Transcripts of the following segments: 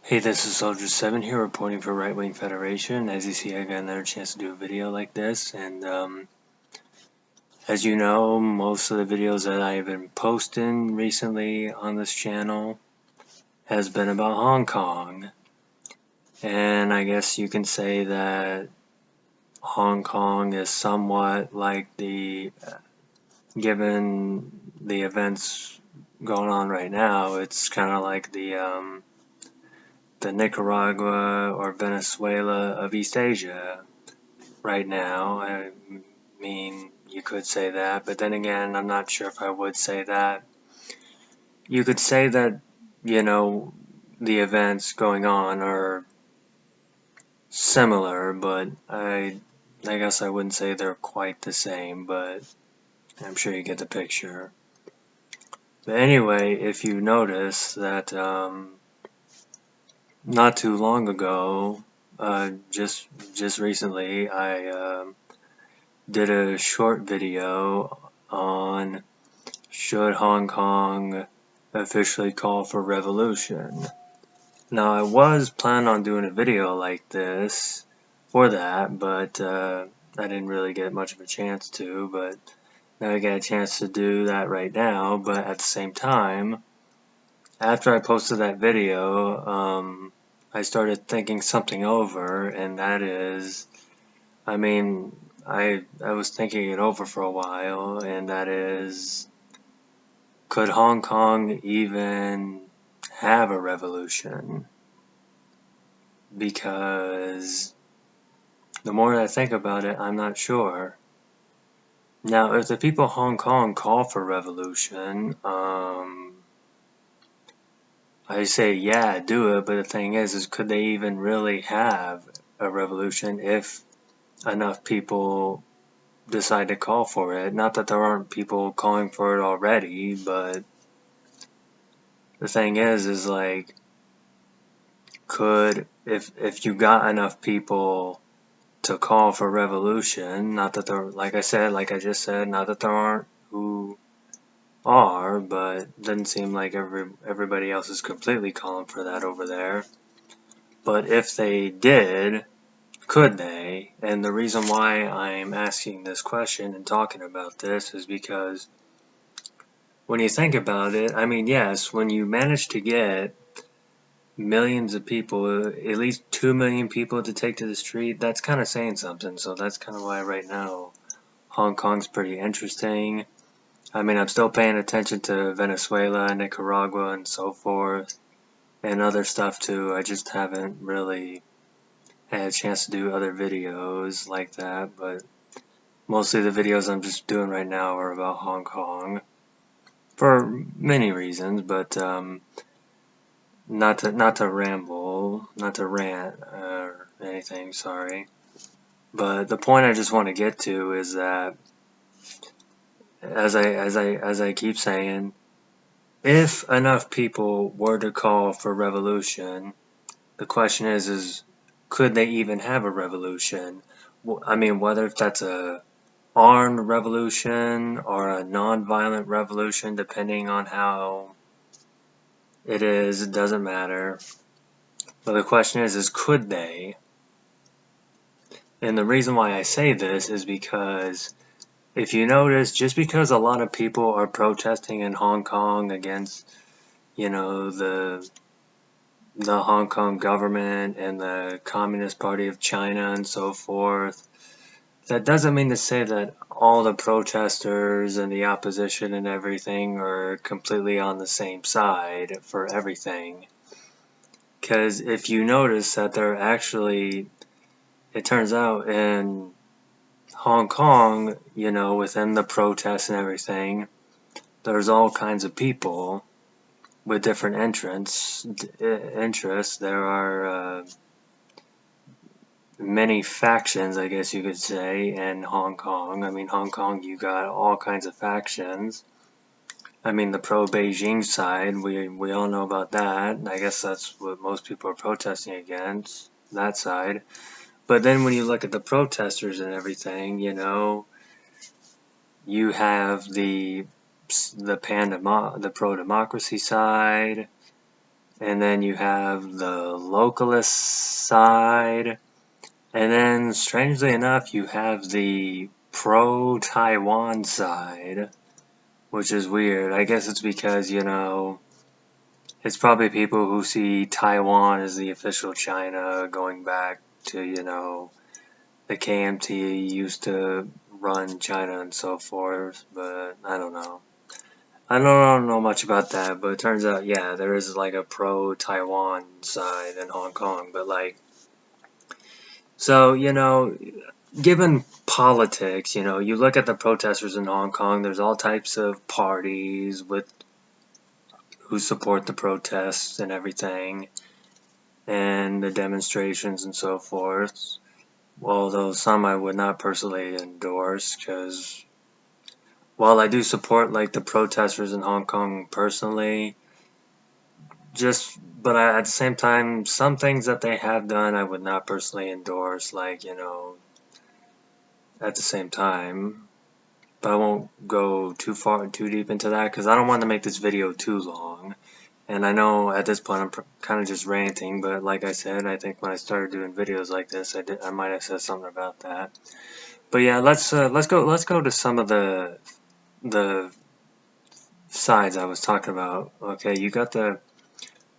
Hey, this is Soldier7 here reporting for Right Wing Federation. As you see, I got another chance to do a video like this, and as you know, most of the videos that I've been posting recently on this channel has been about Hong Kong. And I guess you can say that Hong Kong is somewhat like given the events going on right now, it's kind of like the Nicaragua or Venezuela of East Asia right now. I mean, you could say that, but then again, I'm not sure if I would say that. You could say that, you know, the events going on are similar, but I guess I wouldn't say they're quite the same, but I'm sure you get the picture. But anyway, if you notice that not too long ago, just recently, I did a short video on should Hong Kong officially call for revolution. Now, I was planning on doing a video like this for that, but I didn't really get much of a chance to, but now I get a chance to do that right now. But at the same time, after I posted that video, I started thinking something over, and that is, I mean, I was thinking it over for a while, and that is, could Hong Kong even have a revolution? Because the more I think about it, I'm not sure. Now, if the people of Hong Kong call for revolution, I say, yeah, do it, but the thing is could they even really have a revolution if enough people decide to call for it? Not that there aren't people calling for it already, but the thing is like, could, if you got enough people to call for revolution, not that there, like I just said, not that there aren't who are, but it doesn't seem like everybody else is completely calling for that over there. But if they did, could they? And the reason why I'm asking this question and talking about this is because when you think about it, I mean, yes, when you manage to get millions of people, at least 2 million people to take to the street, that's kind of saying something. So that's kind of why right now Hong Kong's pretty interesting. I mean, I'm still paying attention to Venezuela, Nicaragua, and so forth, and other stuff too. I just haven't really had a chance to do other videos like that, but mostly the videos I'm just doing right now are about Hong Kong for many reasons, but not to ramble, not to rant or anything, sorry. But the point I just want to get to is that, as I keep saying, if enough people were to call for revolution, the question is could they even have a revolution? I mean, whether if that's a armed revolution or a non-violent revolution, depending on how it is, it doesn't matter. But the question is could they? And the reason why I say this is because if you notice, just because a lot of people are protesting in Hong Kong against, the Hong Kong government and the Communist Party of China and so forth, that doesn't mean to say that all the protesters and the opposition and everything are completely on the same side for everything. Because if you notice that they're actually, it turns out in Hong Kong, within the protests and everything, there's all kinds of people with different interests. There are many factions, I guess you could say, in Hong Kong. I mean, Hong Kong, you got all kinds of factions. I mean, the pro-Beijing side, we all know about that. I guess that's what most people are protesting against, that side. But then when you look at the protesters and everything, you have the pro-democracy side, and then you have the localist side, and then strangely enough you have the pro-Taiwan side, which is weird. I guess it's because, it's probably people who see Taiwan as the official China, going back to, the KMT used to run China and so forth, but I don't know. I don't know much about that, but it turns out, yeah, there is like a pro-Taiwan side in Hong Kong, but so, given politics, you look at the protesters in Hong Kong, there's all types of parties who support the protests and everything, and the demonstrations and so forth. Although some I would not personally endorse, because while I do support like the protesters in Hong Kong personally, but at the same time, some things that they have done I would not personally endorse, at the same time. But I won't go too deep into that, because I don't want to make this video too long. And I know at this point I'm kind of just ranting, but like I said, I think when I started doing videos like this, I might have said something about that. But yeah, let's go to some of the sides I was talking about. Okay, you got the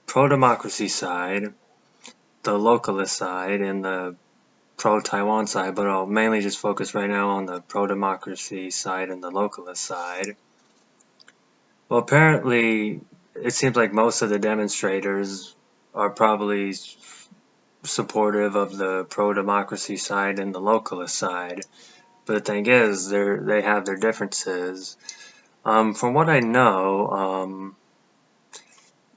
pro-democracy side, the localist side, and the pro-Taiwan side, but I'll mainly just focus right now on the pro-democracy side and the localist side. Well, apparently, it seems like most of the demonstrators are probably supportive of the pro-democracy side and the localist side. But the thing is, they have their differences. From what I know,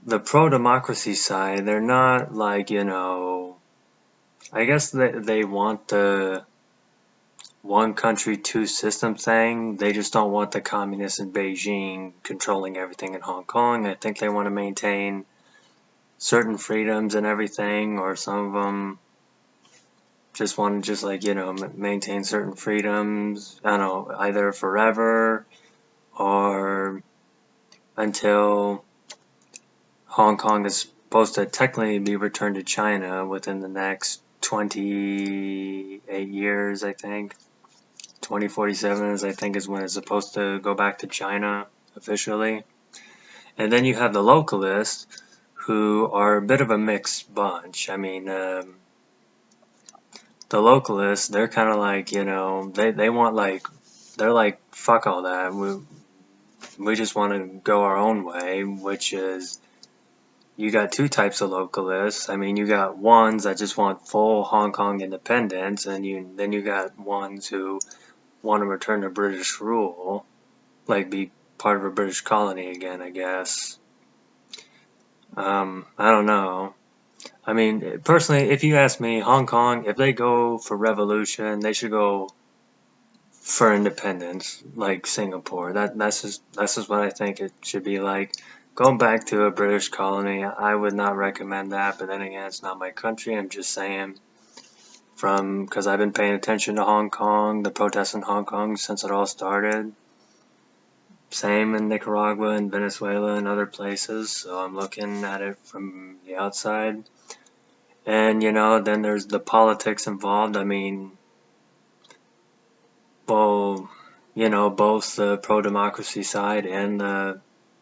the pro-democracy side, they're not like, I guess they want the one country, two system thing. They just don't want the communists in Beijing controlling everything in Hong Kong. I think they want to maintain certain freedoms and everything, or some of them just want to maintain certain freedoms, I don't know, either forever or until Hong Kong is supposed to technically be returned to China within the next 28 years, I think. 2047 is when it's supposed to go back to China officially. And then you have the localists, who are a bit of a mixed bunch. I mean, the localists, they're kind of like, they want they're like, fuck all that. We just want to go our own way, which is, you got two types of localists. I mean, you got ones that just want full Hong Kong independence, and then you got ones who want to return to British rule, like be part of a British colony again, I guess. I don't know. I mean, personally, if you ask me, Hong Kong, if they go for revolution, they should go for independence, like Singapore. That's just what I think it should be like. Going back to a British colony, I would not recommend that, but then again, it's not my country. I'm just saying, because I've been paying attention to Hong Kong, the protests in Hong Kong since it all started. Same in Nicaragua and Venezuela and other places, so I'm looking at it from the outside. And, then there's the politics involved. I mean, well, both the pro-democracy side and the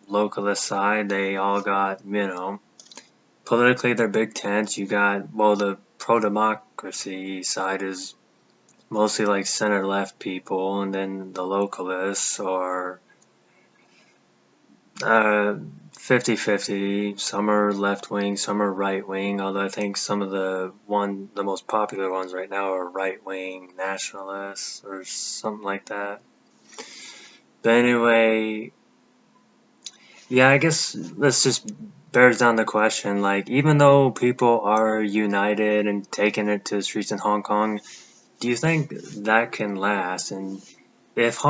localist side, they all got, politically they're big tents. You got, the pro-democracy side is mostly like center-left people, and then the localists are 50-50. Some are left-wing, some are right-wing, although I think some of the most popular ones right now are right-wing nationalists or something like that. But anyway, yeah, I guess this just bears down the question, like, even though people are united and taking it to the streets in Hong Kong, do you think that can last? And if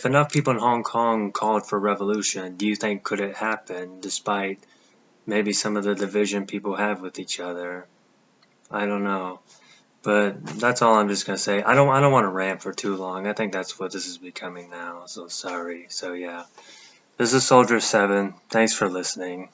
enough people in Hong Kong called for revolution, do you think could it happen despite maybe some of the division people have with each other? I don't know. But that's all I'm just gonna say. I don't want to rant for too long. I think that's what this is becoming now. So sorry. So yeah. This is Soldier 7. Thanks for listening.